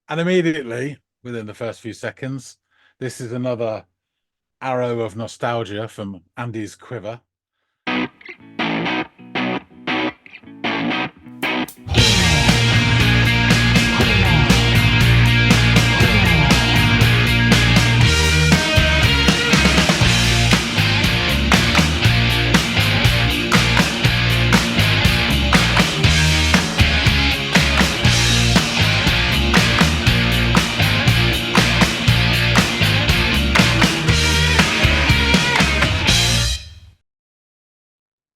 And immediately, within the first few seconds, this is another arrow of nostalgia from Andy's quiver.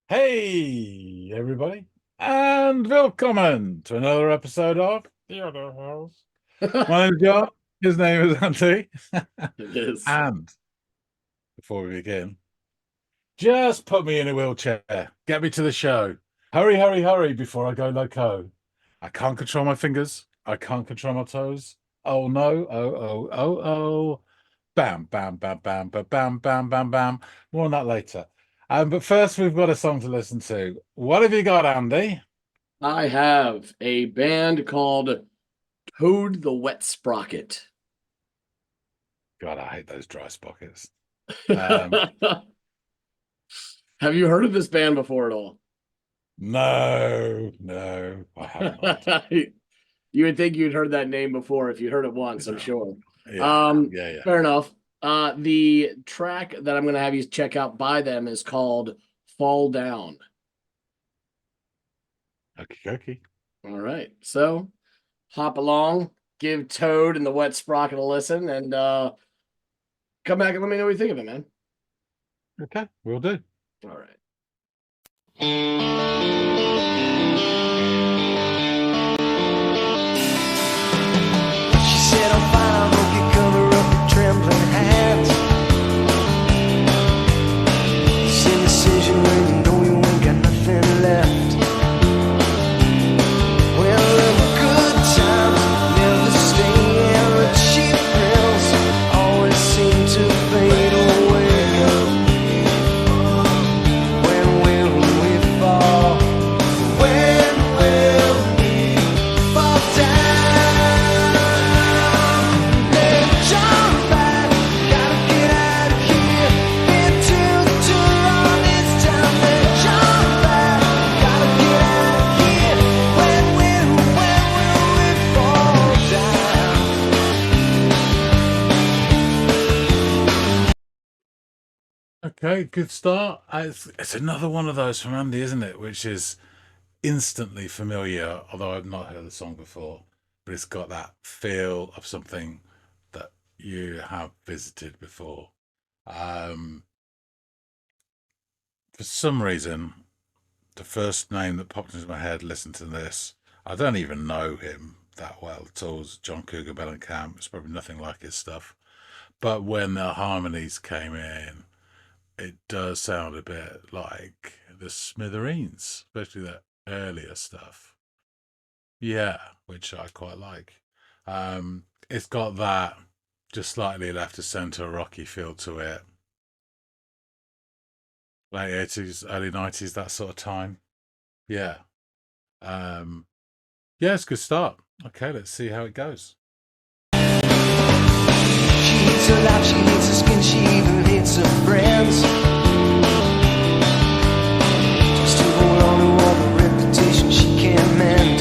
Hey, everybody, and welcome to another episode of the Audiophiles. My name is John. His name is Andy. It is. And before we begin, just put me in a wheelchair. Get me to the show. Hurry, hurry, hurry before I go loco. I can't control my fingers. I can't control my toes. Oh no. Oh. Bam, bam, bam, bam, bam, bam, bam, bam, bam. More on that later. But first, we've got a song to listen to. What have you got, Andy? I have a band called Toad the Wet Sprocket. God, I hate those dry sprockets. Have you heard of this band before at all? No, I have not. You would think you'd heard that name before if you heard it once, I'm sure. Yeah. Fair enough. The track that I'm going to have you check out by them is called Fall Down. Okay. All right. So hop along, give Toad and the Wet Sprocket a listen, and come back and let me know what you think of it, man. Okay, we'll do. All right. She said, I'm fine, I'll help you cover up your trembling hands. It's indecision when you know you ain't got nothing left. Well, the good times never stay, and the cheap thrills always seem to fade away. When will we fall? When will we fall down? Let's jump back, gotta get out of here. Been too long this time. Let's jump back, gotta get out of here. When will we fall down? Okay, good start. It's another one of those from Andy, isn't it? Which is instantly familiar, although I've not heard the song before. But it's got that feel of something that you have visited before. For some reason, the first name that popped into my head, listen to this. I don't even know him that well at all. It's John Cougar Mellencamp. It's probably nothing like his stuff. But when the harmonies came in, it does sound a bit like the Smithereens, especially the earlier stuff. Yeah, which I quite like. It's got that just slightly left of center rocky feel to it. Late 80s, early 90s, that sort of time. Yeah. Yeah, it's a good start. Okay, let's see how it goes. She hates her life, she hates her skin, she even hates her friends. Just to hold on to all the reputation she can't mend.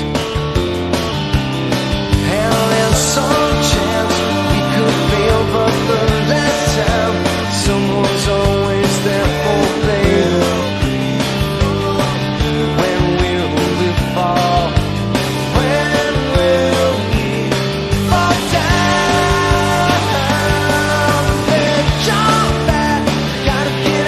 And there's some chance we could fail, but the last time someone's always there for baby. When will we fall? When will we fall down? Let's jump back, gotta get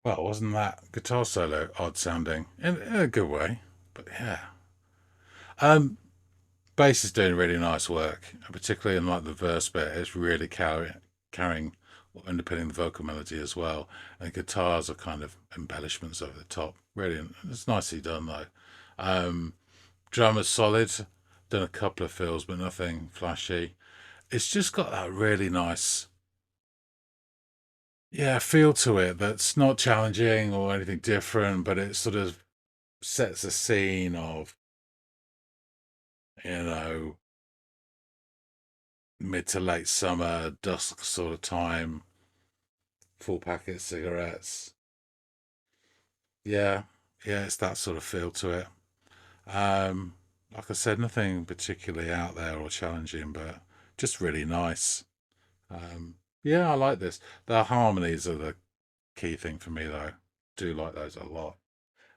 Well, wasn't that guitar solo odd sounding in a good way? But yeah. Um, Bass is doing really nice work, particularly in like the verse bit. It's really carrying or underpinning the vocal melody as well. And guitars are kind of embellishments over the top. Really, it's nicely done though. Um, Drummer's solid. Done a couple of fills, but nothing flashy. It's just got that really nice, yeah, feel to it that's not challenging or anything different, but it sort of sets a scene of, you know, mid to late summer, dusk sort of time, full packet cigarettes. Yeah, yeah, it's that sort of feel to it. Um, like I said, nothing particularly out there or challenging, but just really nice. Yeah, I like this. The harmonies are the key thing for me, though. Do like those a lot,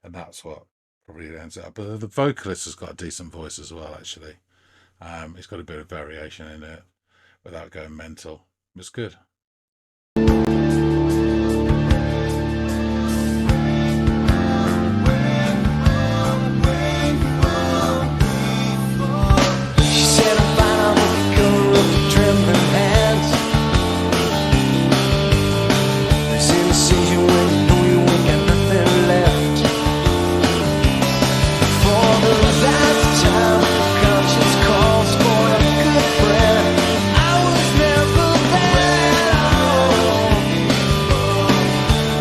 and that's what probably ends up. But the vocalist has got a decent voice as well, actually. He's got a bit of variation in it without going mental. It's good. She said I'm fine, I'll make it go with trembling hands. This indecision when you know you ain't got nothing left. For the last time, conscience calls for a good friend. I was never there.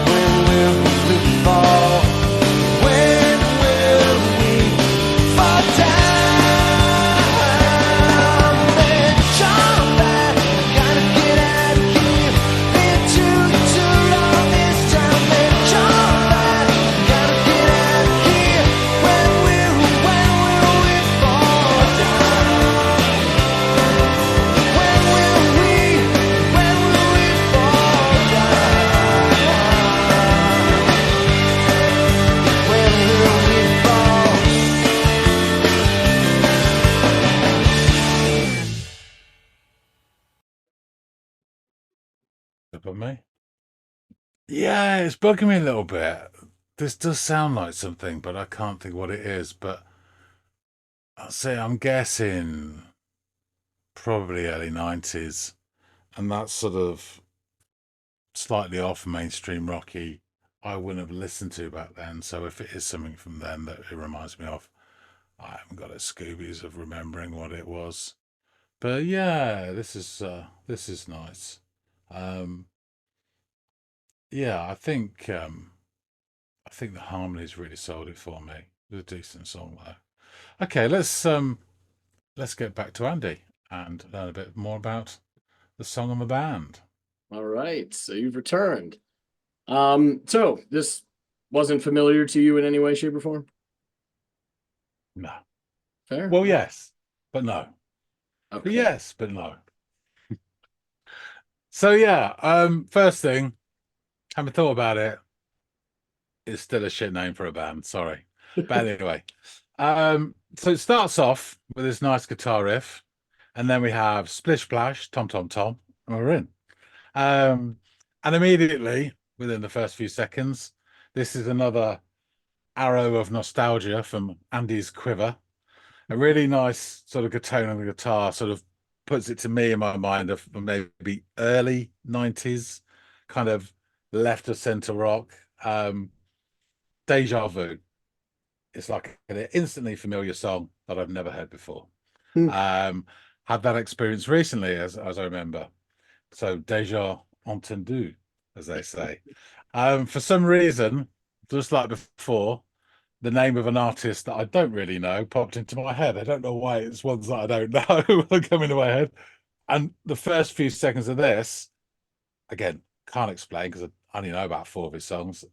When will we fall? When will we fall down? Up on me. Yeah, it's bugging me a little bit. This does sound like something, but I can't think what it is. But I'll say I'm guessing probably early 90s. And that's sort of slightly off mainstream rocky. I wouldn't have listened to back then. So if it is something from then that it reminds me of, I haven't got a Scoobies of remembering what it was. But yeah, this is nice. Um, yeah, I think the harmonies really sold it for me. It was a decent song though. Okay, let's get back to Andy and learn a bit more about the song and the band. All right, so you've returned. So this wasn't familiar to you in any way, shape, or form? No. Fair? Well, yes, but no. But Okay. yes, but no. So yeah, first thing, haven't thought about it. It's still a shit name for a band, sorry. But anyway. So it starts off with this nice guitar riff, and then we have splish splash, tom tom tom, and we're in. And immediately, within the first few seconds, this is another arrow of nostalgia from Andy's quiver. A really nice sort of tone on the guitar, sort of puts it to me in my mind of maybe early 90s, kind of left of center rock. Deja vu. It's like an instantly familiar song that I've never heard before. Hmm. Had that experience recently, as I remember. So deja entendu, as they say. For some reason, just like before, the name of an artist that I don't really know popped into my head. I don't know why it's ones that I don't know that come into my head. And the first few seconds of this, again, can't explain because I only know about 4 of his songs.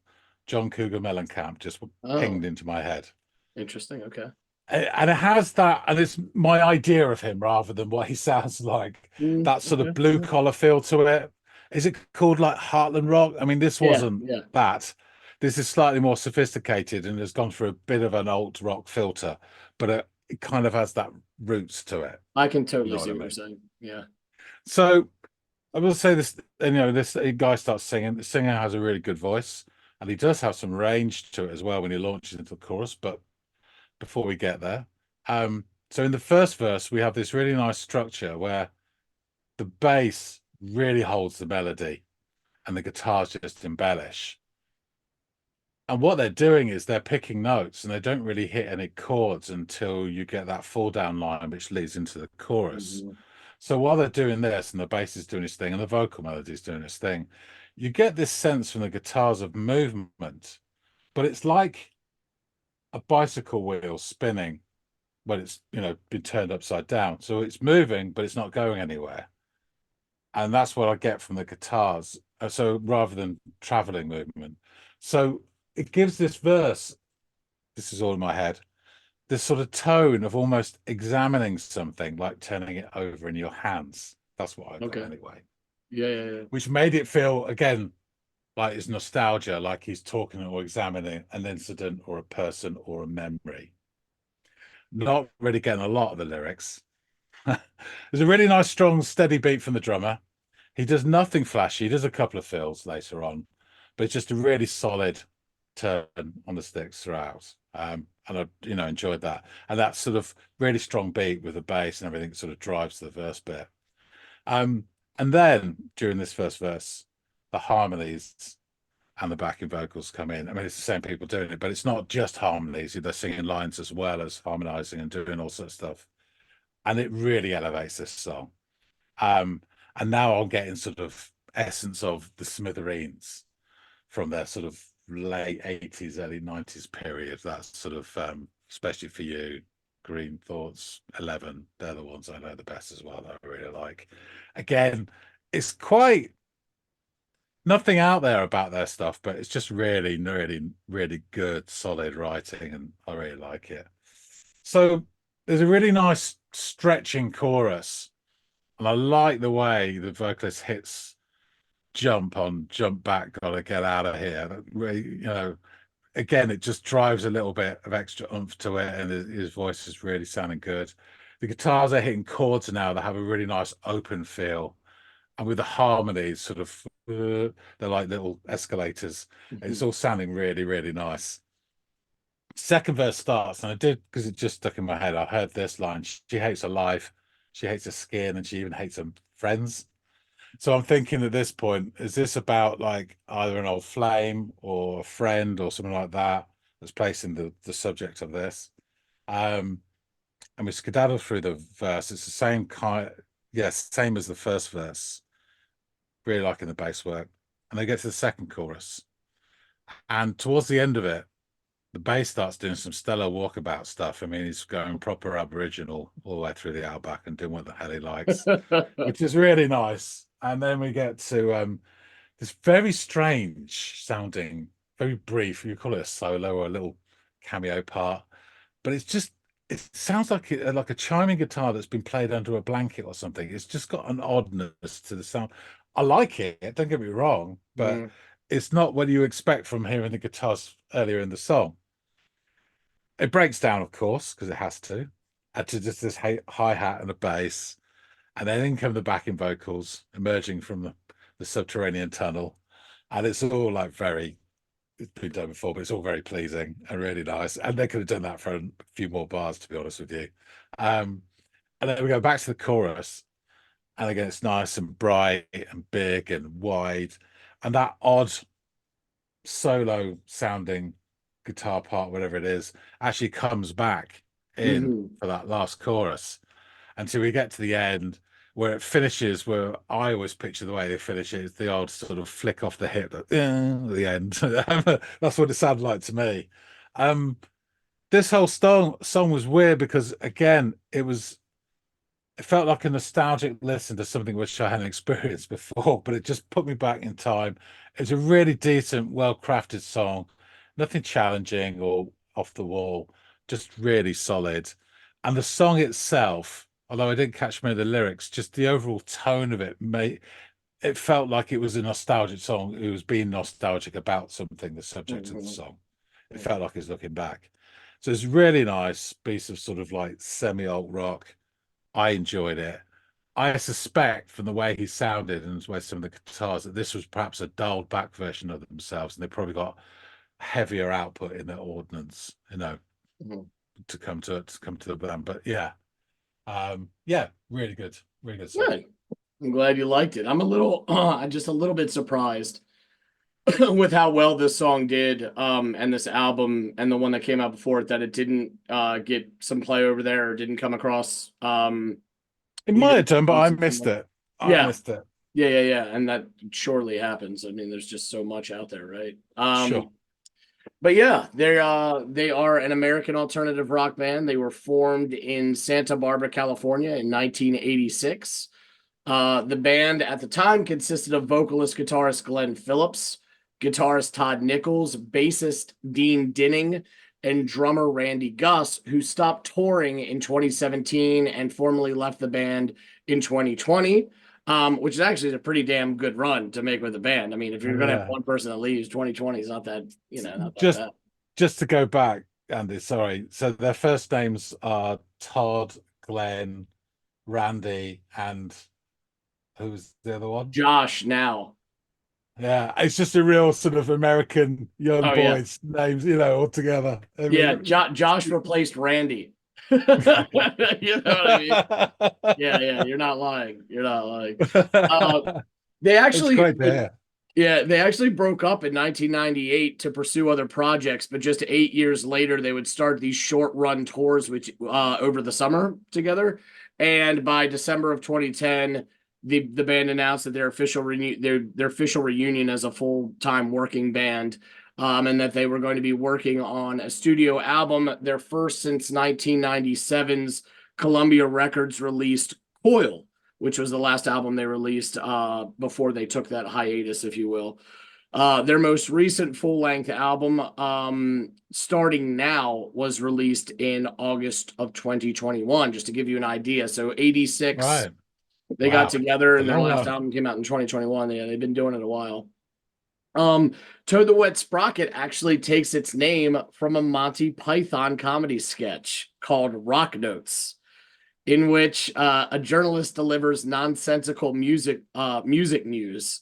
John Cougar Mellencamp just pinged into my head. Interesting. Okay. And it has that, and it's my idea of him rather than what he sounds like. That sort of blue collar feel to it. Is it called like Heartland rock? I mean, this wasn't that. This is slightly more sophisticated and has gone through a bit of an alt rock filter, but it kind of has that roots to it. I can totally You know see what I what you're mean? saying. Yeah. So I will say this, this guy starts singing. The singer has a really good voice. and he does have some range to it as well when he launches into the chorus. But before we get there, so in the first verse, we have this really nice structure where the bass really holds the melody and the guitars just embellish. And what they're doing is they're picking notes and they don't really hit any chords until you get that fall down line, which leads into the chorus. Mm-hmm. So while they're doing this and the bass is doing its thing and the vocal melody is doing its thing, you get this sense from the guitars of movement, but it's like a bicycle wheel spinning when it's, been turned upside down. So it's moving, but it's not going anywhere. And that's what I get from the guitars. So rather than traveling movement. So it gives this verse, this is all in my head, this sort of tone of almost examining something, like turning it over in your hands. That's what I got anyway. Yeah. Which made it feel, again, like it's nostalgia, like he's talking or examining an incident or a person or a memory. Not really getting a lot of the lyrics. There's a really nice, strong, steady beat from the drummer. He does nothing flashy. He does a couple of fills later on, but it's just a really solid turn on the sticks throughout. And I, enjoyed that. And that sort of really strong beat with the bass and everything sort of drives the verse bit. And then during this first verse, the harmonies and the backing vocals come in. I mean, it's the same people doing it, but it's not just harmonies. They're singing lines as well as harmonizing and doing all sorts of stuff. And it really elevates this song. And now I'm getting sort of essence of the Smithereens from their sort of late 80s, early 90s period. That's sort of, especially for you, Green Thoughts, 11. They're the ones I know the best as well, that I really like. Again, it's quite nothing out there about their stuff, but it's just really, really, really good, solid writing, and I really like it. So there's a really nice stretching chorus, and I like the way the vocalist hits jump back, gotta get out of here. Really, again, it just drives a little bit of extra oomph to it, and his voice is really sounding good. The guitars are hitting chords now that have a really nice open feel, and with the harmonies sort of they're like little escalators. It's all sounding really, really nice. Second verse starts, and I did, because it just stuck in my head, I heard this line: she hates her life, she hates her skin, and she even hates her friends. So I'm thinking at this point, is this about like either an old flame or a friend or something like that that's placing the subject of this? And we skedaddle through the verse. It's the same kind, yes, same as the first verse. Really liking the bass work. And they get to the second chorus. And towards the end of it, the bass starts doing some stellar walkabout stuff. I mean, he's going proper Aboriginal all the way through the outback and doing what the hell he likes, which is really nice. And then we get to this very strange sounding, very brief, you call it a solo or a little cameo part, but it sounds like a chiming guitar that's been played under a blanket or something. It's just got an oddness to the sound. I like it, don't get me wrong, but it's not what you expect from hearing the guitars earlier in the song. It breaks down, of course, because it has to, and to just this hi-hat and a bass, and then in come the backing vocals emerging from the subterranean tunnel, and it's all like it's been done before, but it's all very pleasing and really nice. And they could have done that for a few more bars, to be honest with you. And then we go back to the chorus, and again, it's nice and bright and big and wide, and that odd solo sounding guitar part, whatever it is, actually comes back in for that last chorus until we get to the end, where it finishes, where I always picture the way they finish it is the old sort of flick off the hip at the end. That's what it sounded like to me. This whole song was weird because, again, it felt like a nostalgic listen to something which I hadn't experienced before, but it just put me back in time. It's a really decent, well-crafted song, nothing challenging or off the wall, just really solid. And the song itself, although I didn't catch many of the lyrics, just the overall tone of it it felt like it was a nostalgic song. It was being nostalgic about something, the subject of the song. It felt like it's looking back. So it's really nice piece of sort of like semi-alt rock. I enjoyed it. I suspect from the way he sounded and the way some of the guitars that this was perhaps a dialed back version of themselves, and they probably got heavier output in their ordnance, Mhm. to come to the band. But yeah, yeah, really good song. Good. I'm glad you liked it. I'm just a little bit surprised with how well this song did, and this album and the one that came out before it, that it didn't get some play over there or didn't come across. It Either might have done, but I missed it. Yeah, yeah, and that surely happens. I mean, there's just so much out there, right? Sure. But yeah, they are an American alternative rock band. They were formed in Santa Barbara, California in 1986. The band at the time consisted of vocalist guitarist Glenn Phillips, guitarist Todd Nichols, bassist Dean Dinning, and drummer Randy Gus, who stopped touring in 2017 and formally left the band in 2020, which is actually a pretty damn good run to make with a band. I mean, if you're going to have one person that leaves, 2020 is not that, not that bad. Just to go back, Andy, sorry. So their first names are Todd, Glenn, Randy, and who's the other one? Josh now. Yeah, it's just a real sort of American young yeah. boys names, all together. I Yeah, mean, Josh replaced Randy. You know what I mean? Yeah, you're not lying. You're not lying. They actually, it's great to hear. Yeah, they actually broke up in 1998 to pursue other projects, but just 8 years later, they would start these short run tours, which over the summer together. And by December of 2010, the band announced that their official reunion as a full-time working band, and that they were going to be working on a studio album, their first since 1997's Columbia Records released Coil, which was the last album they released before they took that hiatus, if you will. Their most recent full-length album, Starting Now, was released in August of 2021, just to give you an idea. So 86, Right. they got together, and their last one. album came out in 2021. Yeah, they've been doing it a while. Toad the Wet Sprocket actually takes its name from a Monty Python comedy sketch called Rock Notes, in which a journalist delivers nonsensical music news.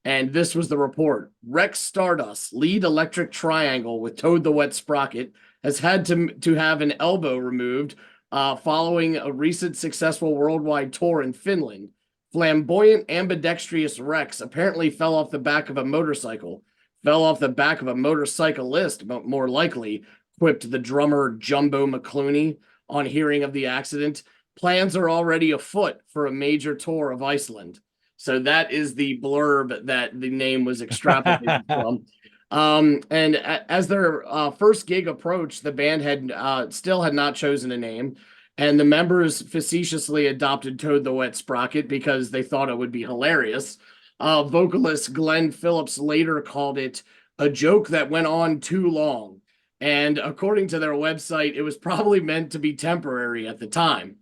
And this was the report. Rex Stardust, lead Electric Triangle with Toad the Wet Sprocket, has had to have an elbow removed following a recent successful worldwide tour in Finland. Flamboyant, ambidextrous Rex apparently fell off the back of a motorcycle. Fell off the back of a motorcyclist, but more likely, quipped the drummer Jumbo McClooney on hearing of the accident. Plans are already afoot for a major tour of Iceland. So that is the blurb that the name was extrapolated from. And as their first gig approached, the band had still had not chosen a name, and the members facetiously adopted Toad the Wet Sprocket because they thought it would be hilarious. Vocalist Glenn Phillips later called it a joke that went on too long. And according to their website, it was probably meant to be temporary at the time.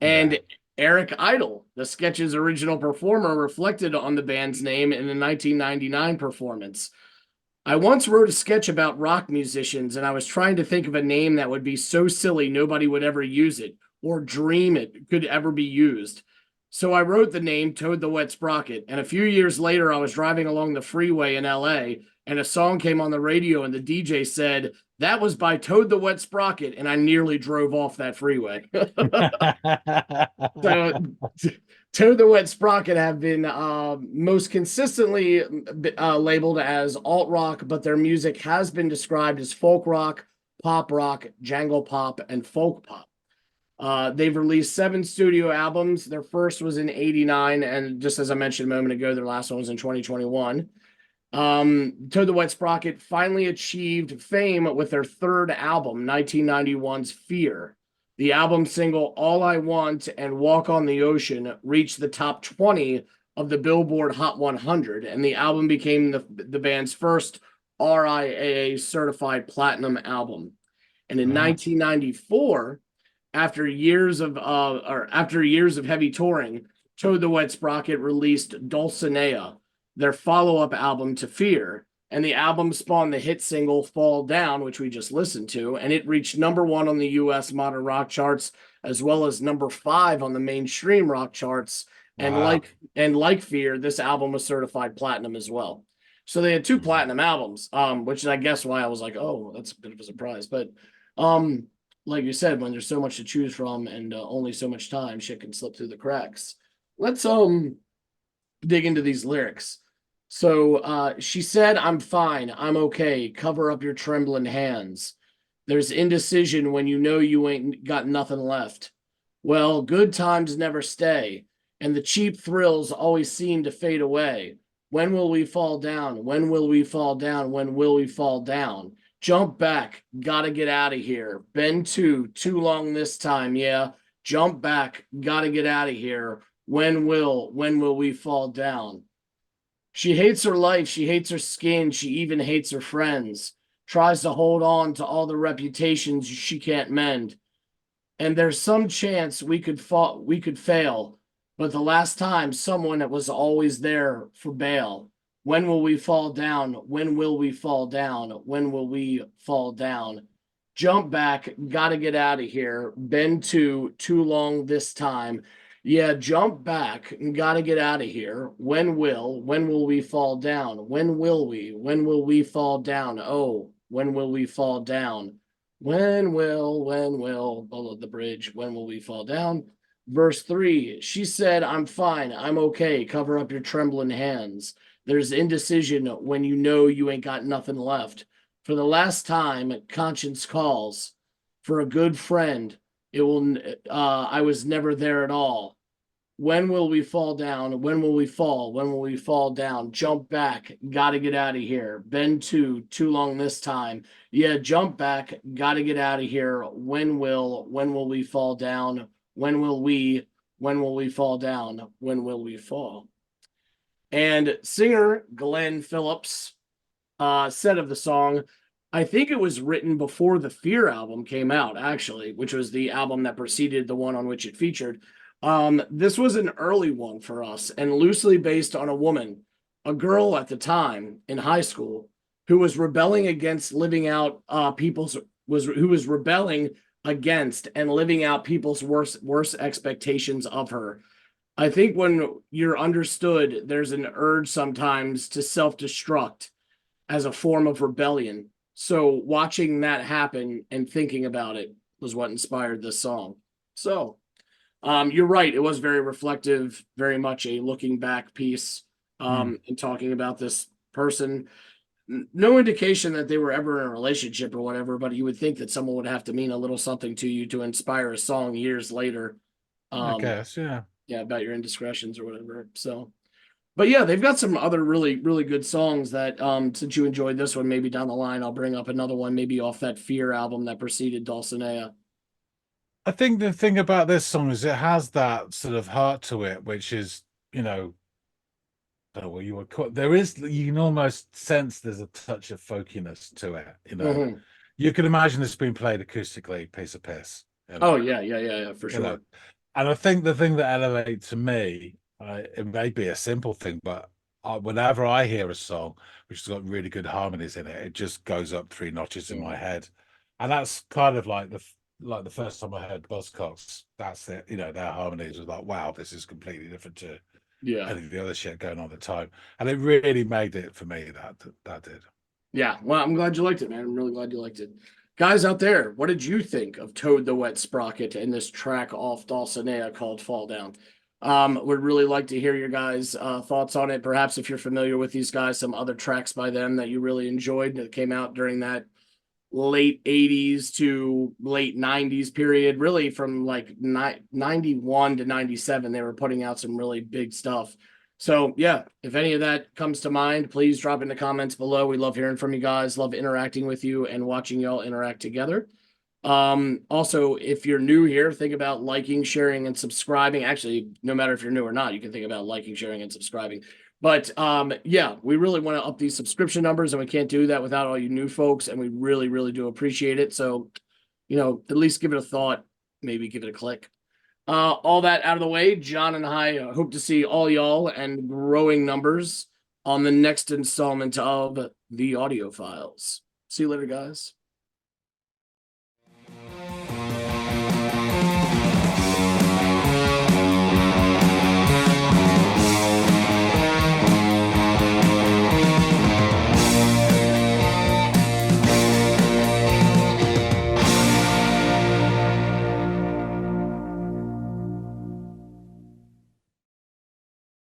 And Eric Idle, the sketch's original performer, reflected on the band's name in a 1999 performance. I once wrote a sketch about rock musicians, and I was trying to think of a name that would be so silly nobody would ever use it, or dream it could ever be used. So I wrote the name Toad the Wet Sprocket, and a few years later I was driving along the freeway in LA, and a song came on the radio, and the DJ said, "That was by Toad the Wet Sprocket," and I nearly drove off that freeway. So Toad the Wet Sprocket have been most consistently labeled as alt rock, but their music has been described as folk rock, jangle pop, and folk pop. They've released 7 studio albums. Their first was in '89, and just as I mentioned a moment ago, their last one was in 2021. Toad the Wet Sprocket finally achieved fame with their third album, 1991's Fear. The album single All I Want and Walk on the Ocean reached the top 20 of the Billboard Hot 100, and the album became the band's first RIAA certified platinum album. And in 1994, after years of heavy touring, Toad the Wet Sprocket released Dulcinea, their follow-up album to Fear, and the album spawned the hit single Fall Down, which we just listened to, and it reached #1 on the US modern rock charts, as well as number 5 on the mainstream rock charts. And Wow. like Fear, this album was certified platinum as well. So they had 2 platinum albums, which is I guess why I was like, oh, that's a bit of a surprise. But like you said, when there's so much to choose from and only so much time, shit can slip through the cracks. Let's dig into these lyrics. So she said, I'm fine, I'm okay, cover up your trembling hands. There's indecision when you know you ain't got nothing left. Well, good times never stay, and the cheap thrills always seem to fade away. When will we fall down? When will we fall down? When will we fall down? Jump back, gotta get out of here. Been too long this time, yeah. Jump back, gotta get out of here. When will we fall down? She hates her life, she hates her skin, she even hates her friends. Tries to hold on to all the reputations she can't mend. And there's some chance we could fail, but the last time someone that was always there for bail. When will we fall down? When will we fall down? When will we fall down? Jump back, gotta get out of here. Been too long this time. Yeah, jump back, gotta get out of here. When will we fall down? When will we fall down? Oh, when will we fall down? When will, below the bridge, when will we fall down? Verse 3, she said, I'm fine, I'm okay, cover up your trembling hands. There's indecision when you know you ain't got nothing left. For the last time, conscience calls. For a good friend, I was never there at all. When will we fall down? When will we fall? When will we fall down? Jump back. Gotta get out of here. Been too long this time. Yeah, jump back. Gotta get out of here. When will we fall down? When will we fall down? When will we fall? And singer Glenn Phillips said of the song, I think it was written before the Fear album came out, actually, which was the album that preceded the one on which it featured. This was an early one for us and loosely based on a woman, a girl at the time in high school, who was rebelling against living out who was rebelling against and living out people's worst expectations of her. I think when you're understood, there's an urge sometimes to self-destruct as a form of rebellion. So watching that happen and thinking about it was what inspired this song. So you're right. It was very reflective, very much a looking back piece and talking about this person. No indication that they were ever in a relationship or whatever, but you would think that someone would have to mean a little something to you to inspire a song years later. I guess, yeah. Yeah, about your indiscretions or whatever. So, but yeah, they've got some other really, really good songs that, since you enjoyed this one, maybe down the line, I'll bring up another one, maybe off that Fear album that preceded Dulcinea. I think the thing about this song is it has that sort of heart to it, which is, you know, I don't know what you would call it. There is, you can almost sense there's a touch of folkiness to it, you know. You can imagine this being played acoustically, piece of piss. You know? Oh, yeah, for sure. Know? And I think the thing that elevates to me, it may be a simple thing, but whenever I hear a song which has got really good harmonies in it, it just goes up 3 notches in my head. And that's kind of like the first time I heard Buzzcocks. That's it, you know, their harmonies was like, wow, this is completely different to any of the other shit going on at the time. And it really made it for me, that did. Yeah, well, I'm glad you liked it, man. I'm really glad you liked it. Guys out there, what did you think of Toad the Wet Sprocket and this track off Dulcinea called Fall Down? Would really like to hear your guys' thoughts on it. Perhaps if you're familiar with these guys, some other tracks by them that you really enjoyed that came out during that late 80s to late 90s period, really from like 91 to 97, they were putting out some really big stuff. So yeah, if any of that comes to mind, please drop in the comments below. We love hearing from you guys, love interacting with you and watching y'all interact together. Also, if you're new here, think about liking, sharing, and subscribing. Actually, no matter if you're new or not, you can think about liking, sharing, and subscribing. But yeah, we really want to up these subscription numbers, and we can't do that without all you new folks, and we really, really do appreciate it. So, you know, at least give it a thought, maybe give it a click. All that out of the way, John and I hope to see all y'all and growing numbers on the next installment of the Audiophiles. See you later, guys.